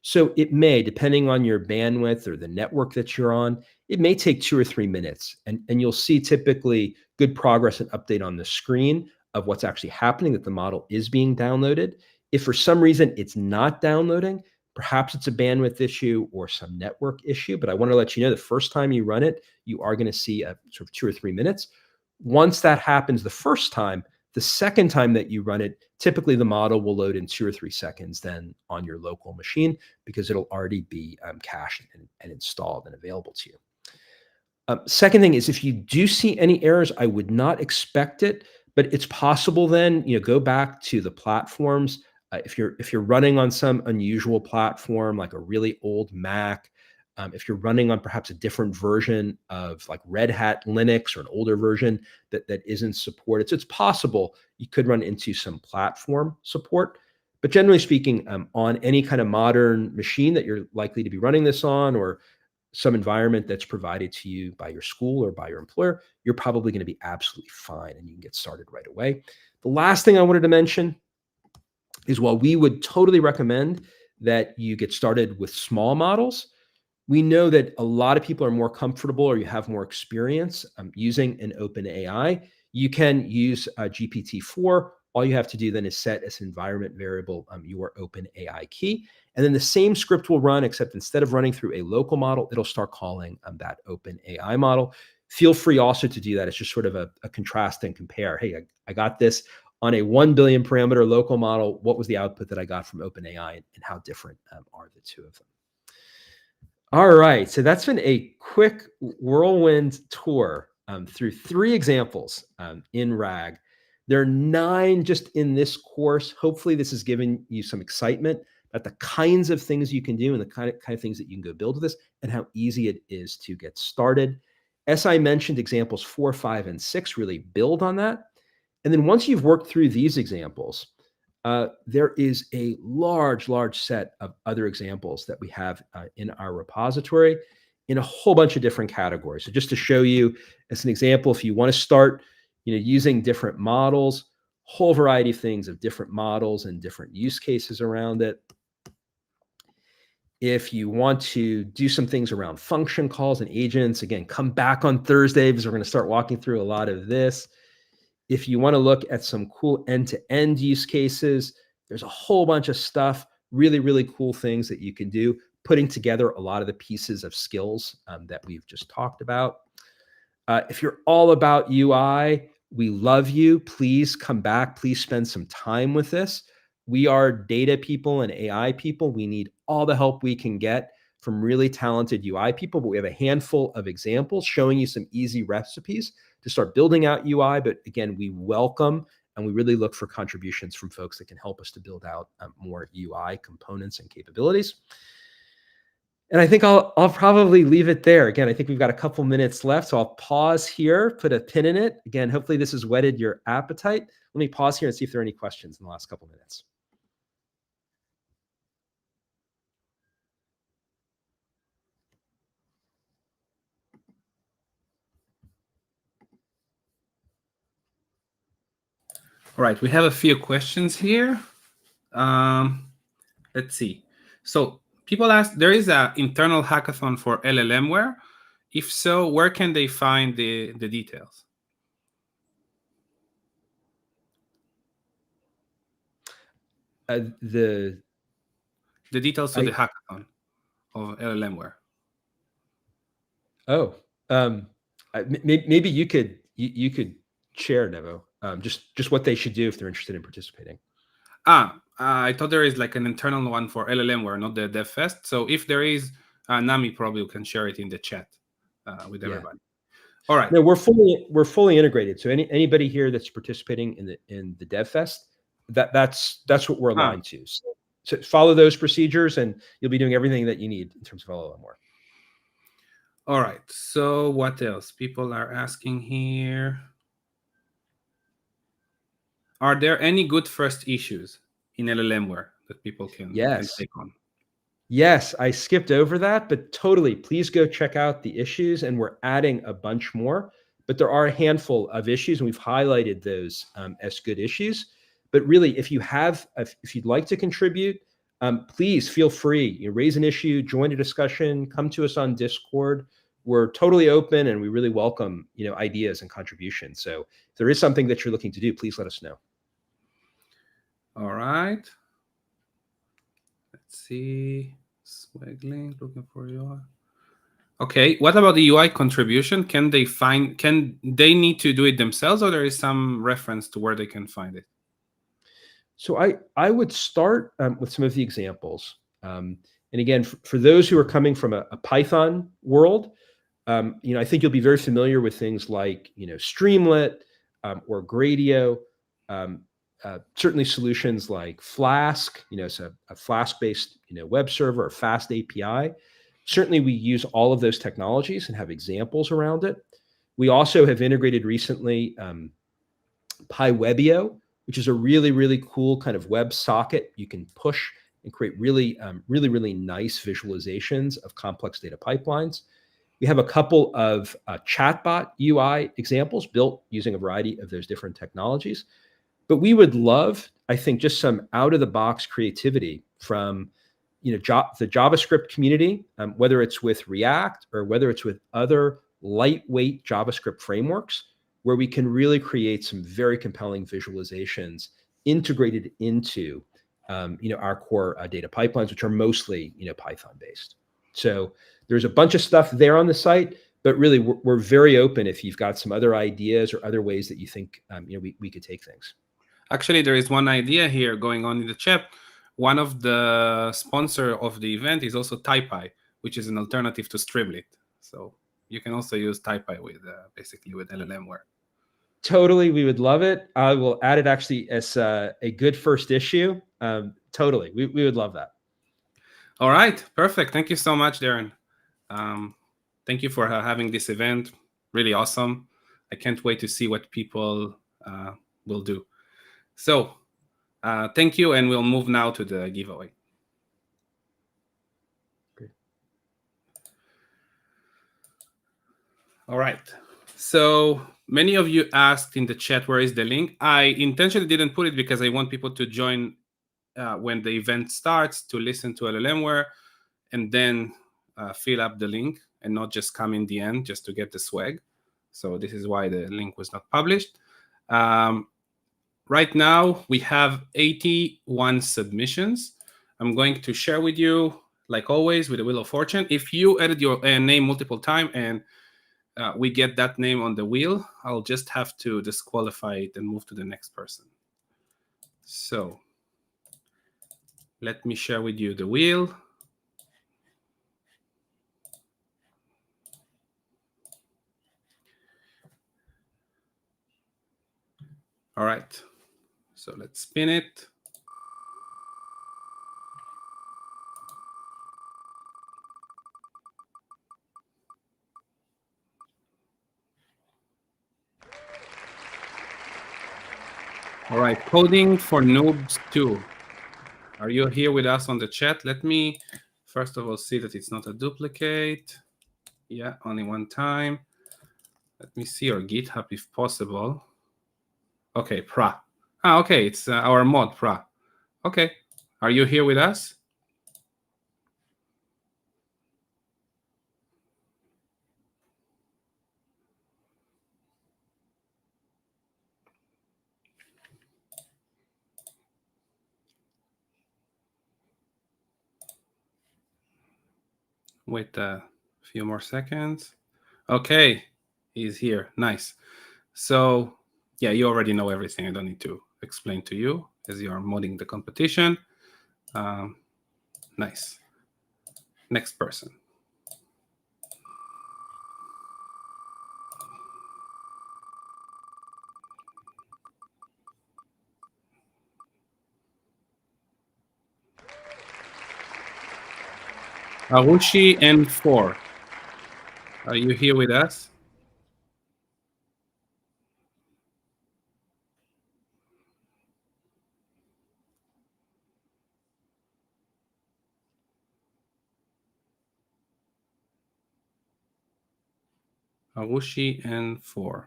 So it may, depending on your bandwidth or the network that you're on, it may take 2 or 3 minutes. And you'll see typically good progress and update on the screen of what's actually happening, that the model is being downloaded. If for some reason it's not downloading, perhaps it's a bandwidth issue or some network issue, but I want to let you know the first time you run it, you are going to see a sort of 2 or 3 minutes. Once that happens the first time, the second time that you run it, typically the model will load in 2 or 3 seconds then on your local machine because it'll already be cached and installed and available to you. Second thing is, if you do see any errors, I would not expect it, but it's possible then, go back to the platforms. If you're running on some unusual platform, like a really old Mac, if you're running on perhaps a different version of like Red Hat Linux or an older version that isn't supported, so it's possible you could run into some platform support. But generally speaking, on any kind of modern machine that you're likely to be running this on, or some environment that's provided to you by your school or by your employer, you're probably going to be absolutely fine and you can get started right away. The last thing I wanted to mention is while we would totally recommend that you get started with small models, we know that a lot of people are more comfortable or you have more experience using an open AI. You can use GPT-4. All you have to do then is set as an environment variable your open AI key. And then the same script will run, except instead of running through a local model, it'll start calling that open AI model. Feel free also to do that. It's just sort of a contrast and compare. Hey, I got this on a 1 billion parameter local model. What was the output that I got from OpenAI, and how different are the two of them? All right, so that's been a quick whirlwind tour through 3 examples in RAG. There are 9 just in this course. Hopefully this has given you some excitement about the kinds of things you can do and the kind of things that you can go build with this, and how easy it is to get started. As I mentioned, examples 4, 5, and 6 really build on that. And then once you've worked through these examples, there is a large set of other examples that we have in our repository in a whole bunch of different categories. So just to show you as an example, if you want to start, using different models, whole variety of things of different models and different use cases around it. If you want to do some things around function calls and agents, again, come back on Thursday because we're going to start walking through a lot of this. If you want to look at some cool end-to-end use cases, there's a whole bunch of stuff, really cool things that you can do, putting together a lot of the pieces of skills that we've just talked about. If you're all about UI, we love you. Please come back. Please spend some time with this. We are data people and AI people. We need all the help we can get from really talented UI people, but we have a handful of examples showing you some easy recipes to start building out UI. But again, we welcome and we really look for contributions from folks that can help us to build out more UI components and capabilities. And I think I'll probably leave it there. Again, I think we've got a couple minutes left, so I'll pause here, put a pin in it. Again, hopefully this has whetted your appetite. Let me pause here and see if there are any questions in the last couple minutes. All right, we have a few questions here. Let's see. So people ask, there is an internal hackathon for LLMware. If so, where can they find the details? The details to the hackathon of LLMware. Oh, maybe you could share, Nevo, just what they should do if they're interested in participating. I thought there is like an internal one for LLMware, not the devfest. So if there is, Nami probably can share it in the chat with everybody. All right. No, we're fully integrated. So anybody here that's participating in the devfest, that's what we're aligned to. So follow those procedures, and you'll be doing everything that you need in terms of LLMware. All right. So what else? People are asking here. Are there any good first issues in LLMware that people can take on? Yes, I skipped over that, but totally. Please go check out the issues, and we're adding a bunch more. But there are a handful of issues, and we've highlighted those as good issues. But really, if you'd like to contribute, please feel free. Raise an issue, join a discussion, come to us on Discord. We're totally open, and we really welcome ideas and contributions. So if there is something that you're looking to do, please let us know. All right. Let's see. Swaggling, looking for UI. Okay. What about the UI contribution? Can they need to do it themselves, or there is some reference to where they can find it? So I would start with some of the examples. And again, for those who are coming from a Python world, I think you'll be very familiar with things like Streamlit or Gradio. Certainly solutions like Flask, so a Flask-based web server or fast API. Certainly we use all of those technologies and have examples around it. We also have integrated recently PyWebio, which is a really cool kind of web socket you can push and create really nice visualizations of complex data pipelines. We have a couple of chatbot UI examples built using a variety of those different technologies. But we would love I think just some out-of-the-box creativity from the JavaScript community, whether it's with React or whether it's with other lightweight JavaScript frameworks, where we can really create some very compelling visualizations integrated into our core data pipelines, which are mostly Python based. So there's a bunch of stuff there on the site, but really we're very open if you've got some other ideas or other ways that you think we could take things. Actually, there is one idea here going on in the chat. One of the sponsor of the event is also TypeI, which is an alternative to Striblit. So you can also use TypeI with basically with LLMware. Totally, we would love it. I will add it actually as a good first issue. Totally, we would love that. All right, perfect. Thank you so much, Darren. Thank you for having this event. Really awesome. I can't wait to see what people will do. So thank you, and we'll move now to the giveaway. Great. All right. So many of you asked in the chat, where is the link? I intentionally didn't put it because I want people to join when the event starts, to listen to LLMware and then fill up the link and not just come in the end just to get the swag. So this is why the link was not published. Right now, we have 81 submissions. I'm going to share with you, like always, with the Wheel of Fortune. If you edit your name multiple times and we get that name on the wheel, I'll just have to disqualify it and move to the next person. So let me share with you the wheel. All right, so let's spin it. All right, coding for noobs 2. Are you here with us on the chat? Let me first of all see that it's not a duplicate. Yeah, only one time. Let me see your GitHub if possible. Okay, Pra. Okay, it's our mod, Pra. Okay, are you here with us? Wait a few more seconds. Okay, he's here. Nice. So, yeah, you already know everything. I don't need to explain to you as you are modding the competition. Nice. Next person. Arushi N4. Are you here with us? Arushi N4.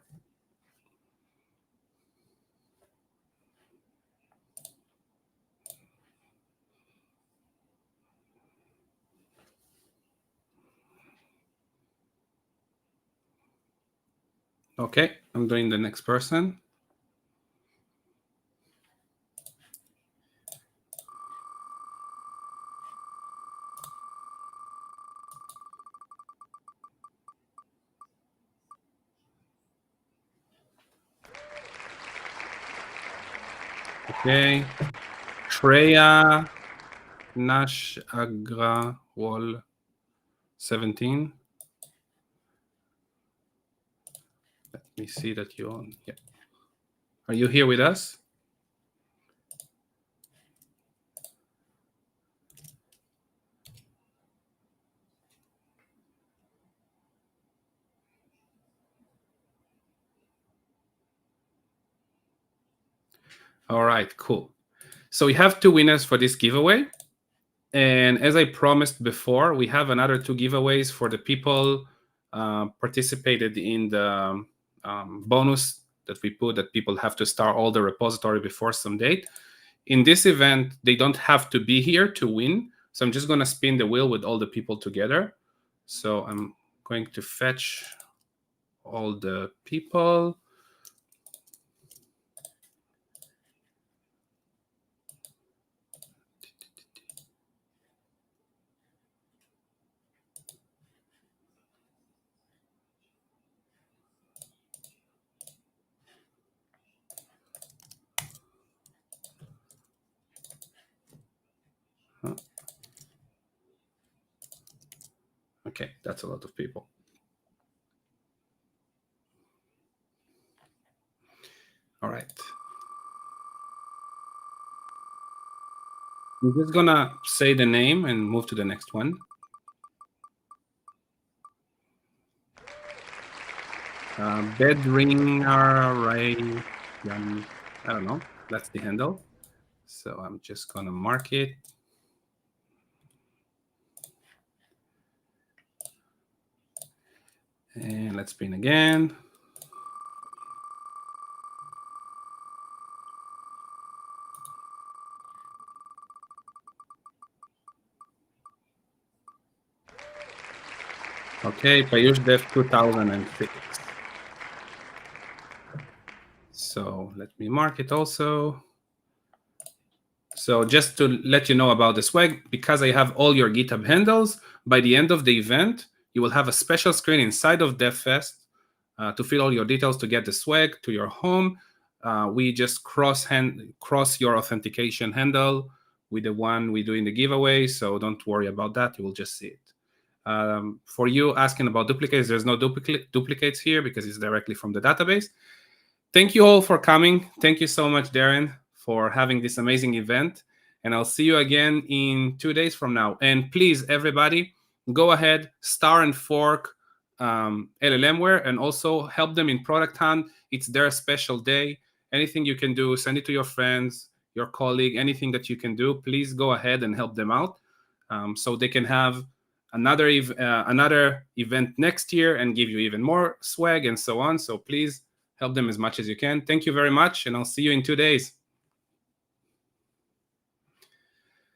Okay, I'm doing the next person. Okay, Shreya Nash Agrawal 17. Let me see that you're on. Yeah. Are you here with us? All right, cool. So we have 2 winners for this giveaway. And as I promised before, we have another 2 giveaways for the people participated in the bonus that we put, that people have to start all the repository before some date. In this event, they don't have to be here to win. So I'm just going to spin the wheel with all the people together. So I'm going to fetch all the people. Okay, that's a lot of people. All right. I'm just gonna say the name and move to the next one. Bedringer, right? I don't know. That's the handle. So I'm just gonna mark it. And let's spin again. Okay, Payush Dev 2006. So let me mark it also. So just to let you know about the swag, because I have all your GitHub handles, by the end of the event, you will have a special screen inside of devfest to fill all your details to get the swag to your home. We just cross your authentication handle with the one we do in the giveaway, so don't worry about that. You will just see it. For you asking about duplicates, there's no duplicates here because it's directly from the database. Thank you all for coming. Thank you so much, Darren, for having this amazing event. And I'll see you again in 2 days from now. And please, everybody, go ahead, star and fork LLMware, and also help them in Product Hunt. It's their special day. Anything you can do, send it to your friends, your colleague, anything that you can do, please go ahead and help them out so they can have another event next year and give you even more swag and so on. So please help them as much as you can. Thank you very much, and I'll see you in 2 days.